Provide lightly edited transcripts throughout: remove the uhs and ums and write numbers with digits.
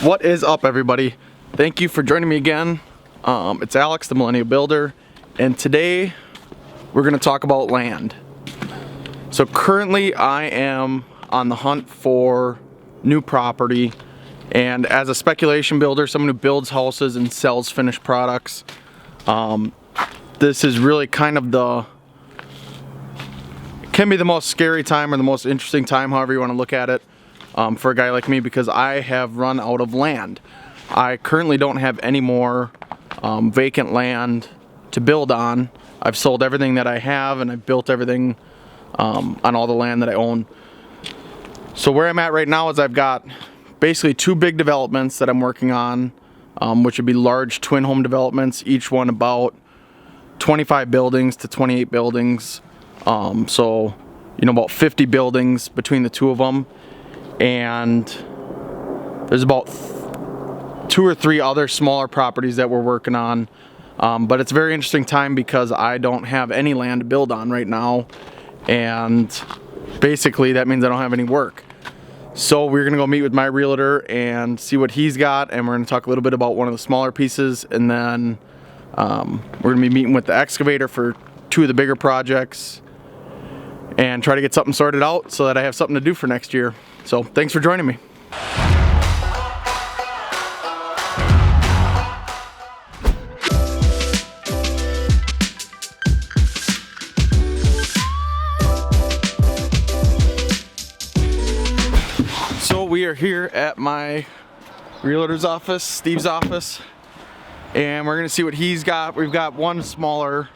What is up, everybody? Thank you for joining me again. It's Alex, the Millennial Builder, and today we're going to talk about land. So currently I am on the hunt for new property, and as a speculation builder, someone who builds houses and sells finished products, this is really kind of can be the most scary time or the most interesting time, however you want to look at it, for a guy like me, because I have run out of land. I currently don't have any more vacant land to build on. I've sold everything that I have, and I've built everything on all the land that I own. So where I'm at right now is I've got basically two big developments that I'm working on, which would be large twin home developments, each one about 25 buildings to 28 buildings. So, you know, about 50 buildings between the two of them. And there's about 2 or 3 other smaller properties that we're working on. But it's a very interesting time because I don't have any land to build on right now. And basically that means I don't have any work. So we're gonna go meet with my realtor and see what he's got, and we're gonna talk a little bit about one of the smaller pieces, and then we're gonna be meeting with the excavator for 2 of the bigger projects and try to get something sorted out so that I have something to do for next year. So thanks for joining me. So we are here at my realtor's office, Steve's office, and we're gonna see what he's got. We've got one smaller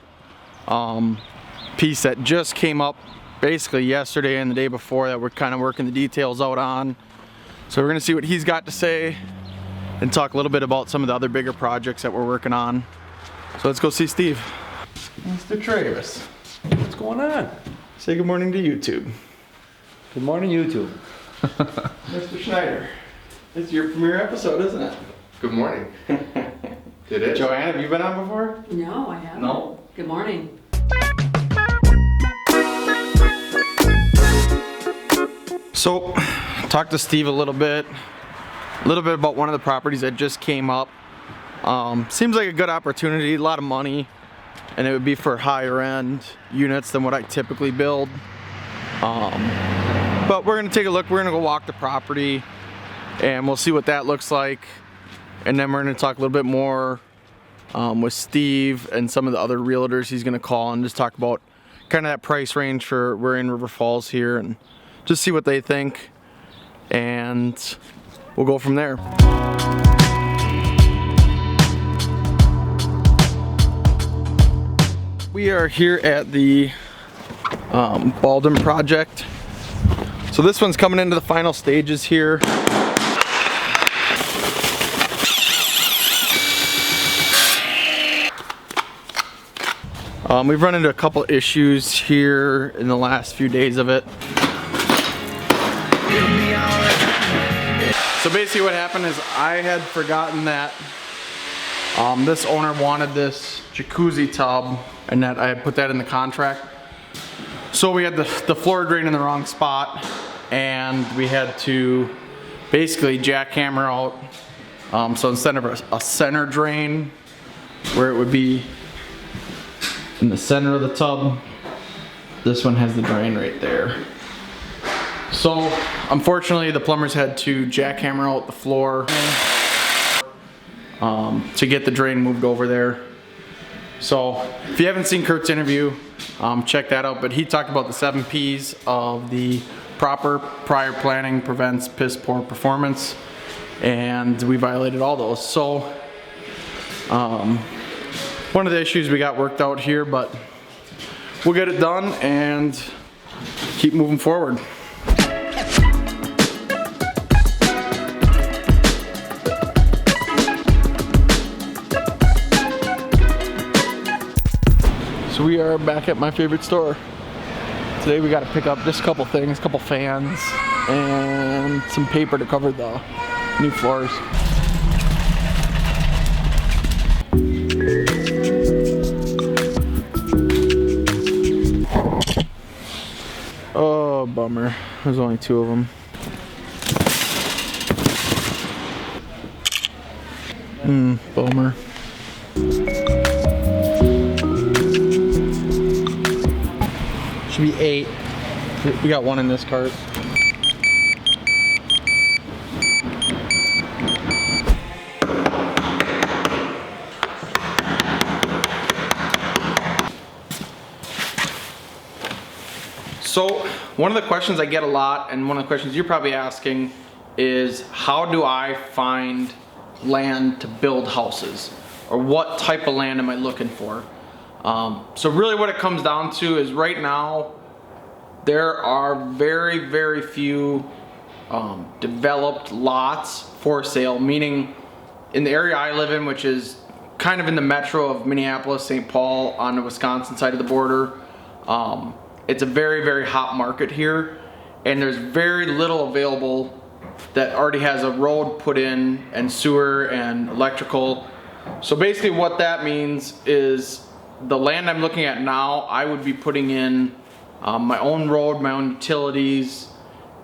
piece that just came up basically yesterday and the day before that we're kind of working the details out on. So we're gonna see what he's got to say and talk a little bit about some of the other bigger projects that we're working on. So let's go see Steve. Mr. Travis, What's going on? say good morning to YouTube. Good morning, YouTube. Mr. Schneider, it's your premiere episode, isn't it? Good morning. It is. Joanne, have you been on before? No, I haven't. No. Good morning. So, talked to Steve a little bit about one of the properties that just came up. Seems like a good opportunity, a lot of money, and it would be for higher end units than what I typically build. But we're gonna take a look, we're gonna go walk the property, and we'll see what that looks like. And then we're gonna talk a little bit more with Steve and some of the other realtors he's gonna call, and just talk about kind of that price range we're in River Falls here, and just see what they think, and we'll go from there. We are here at the Baldwin project. So this one's coming into the final stages here. We've run into a couple issues here in the last few days of it. So basically what happened is I had forgotten that this owner wanted this jacuzzi tub, and that I had put that in the contract. So we had the floor drain in the wrong spot, and we had to basically jackhammer out. So instead of a center drain where it would be in the center of the tub, this one has the drain right there. So unfortunately the plumbers had to jackhammer out the floor to get the drain moved over there. So if you haven't seen Kurt's interview, check that out. But he talked about the 7 P's of the proper prior planning prevents piss poor performance, and we violated all those. So one of the issues we got worked out here, but we'll get it done and keep moving forward. So we are back at my favorite store. Today we got to pick up just a couple things, a couple fans, and some paper to cover the new floors. Oh, bummer. There's only 2 of them. Bummer. Should be 8. We got 1 in this cart. So one of the questions I get a lot, and one of the questions you're probably asking, is how do I find land to build houses? Or what type of land am I looking for? So really what it comes down to is right now, there are very, very few developed lots for sale, meaning in the area I live in, which is kind of in the metro of Minneapolis, St. Paul, on the Wisconsin side of the border. It's a very, very hot market here, and there's very little available that already has a road put in and sewer and electrical. So basically what that means is the land I'm looking at now, I would be putting in my own road, my own utilities,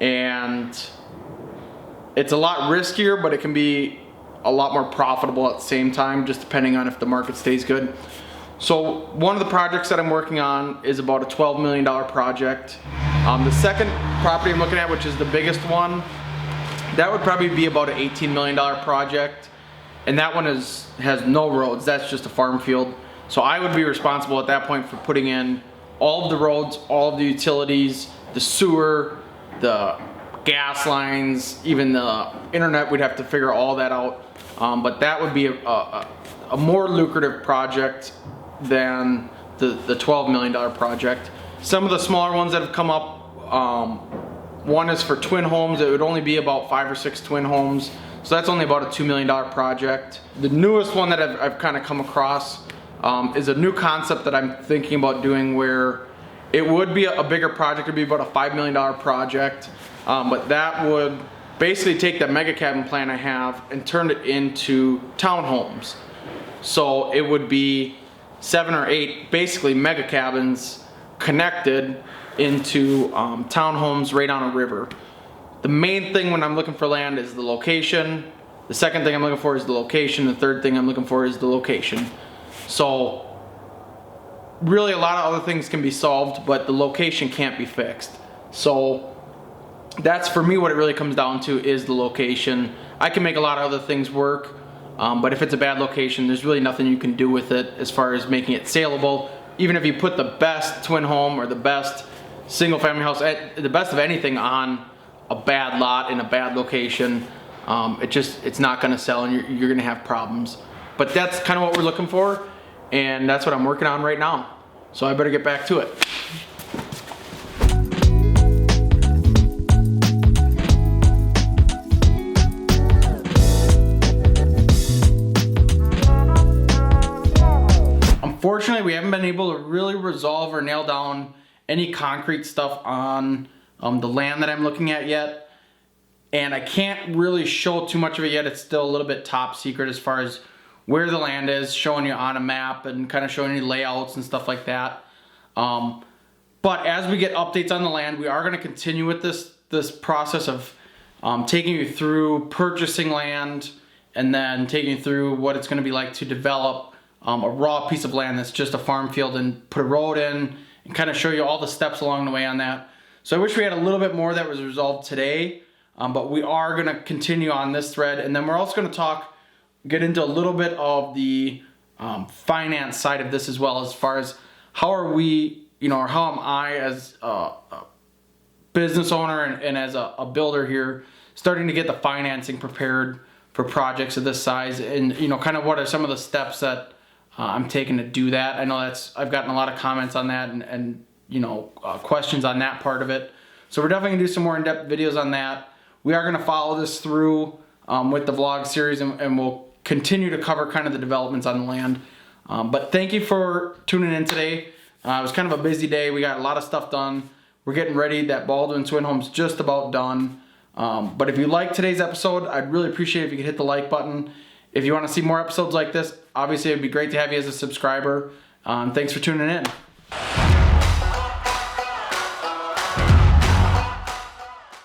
and it's a lot riskier, but it can be a lot more profitable at the same time, just depending on if the market stays good. So one of the projects that I'm working on is about a $12 million project. The second property I'm looking at, which is the biggest one, that would probably be about an $18 million project. And that one has no roads, that's just a farm field. So I would be responsible at that point for putting in all of the roads, all of the utilities, the sewer, the gas lines, even the internet. We'd have to figure all that out. But that would be a more lucrative project than the $12 million project. Some of the smaller ones that have come up, one is for twin homes. It would only be about 5 or 6 twin homes. So that's only about a $2 million project. The newest one that I've kind of come across is a new concept that I'm thinking about doing, where it would be a bigger project. It would be about a $5 million project. But that would basically take that mega cabin plan I have and turn it into townhomes. So it would be 7 or 8 basically mega cabins connected into townhomes right on a river. The main thing when I'm looking for land is the location. The second thing I'm looking for is the location. The third thing I'm looking for is the location. So really a lot of other things can be solved, but the location can't be fixed. So that's for me what it really comes down to, is the location. I can make a lot of other things work, but if it's a bad location, there's really nothing you can do with it as far as making it saleable. Even if you put the best twin home or the best single family house, the best of anything on a bad lot in a bad location, it's not gonna sell, and you're gonna have problems. But that's kind of what we're looking for, and that's what I'm working on right now. So I better get back to it. Unfortunately, we haven't been able to really resolve or nail down any concrete stuff on the land that I'm looking at yet. And I can't really show too much of it yet. It's still a little bit top secret as far as where the land is, showing you on a map and kind of showing you layouts and stuff like that. But as we get updates on the land, we are going to continue with this process of taking you through purchasing land, and then taking you through what it's going to be like to develop a raw piece of land that's just a farm field, and put a road in, and kind of show you all the steps along the way on that. So I wish we had a little bit more that was resolved today, but we are going to continue on this thread, and then we're also going to get into a little bit of the finance side of this as well, as far as how are we, or how am I as a business owner and as a builder here starting to get the financing prepared for projects of this size, and kind of what are some of the steps that I'm taking to do that. I know I've gotten a lot of comments on that, and questions on that part of it. So we're definitely gonna do some more in-depth videos on that. We are gonna follow this through with the vlog series, and we'll continue to cover kind of the developments on the land. But thank you for tuning in today. It was kind of a busy day. We got a lot of stuff done. We're getting ready. That Baldwin Twin Home's just about done. But if you liked today's episode, I'd really appreciate it if you could hit the like button. If you want to see more episodes like this, obviously it'd be great to have you as a subscriber. Thanks for tuning in.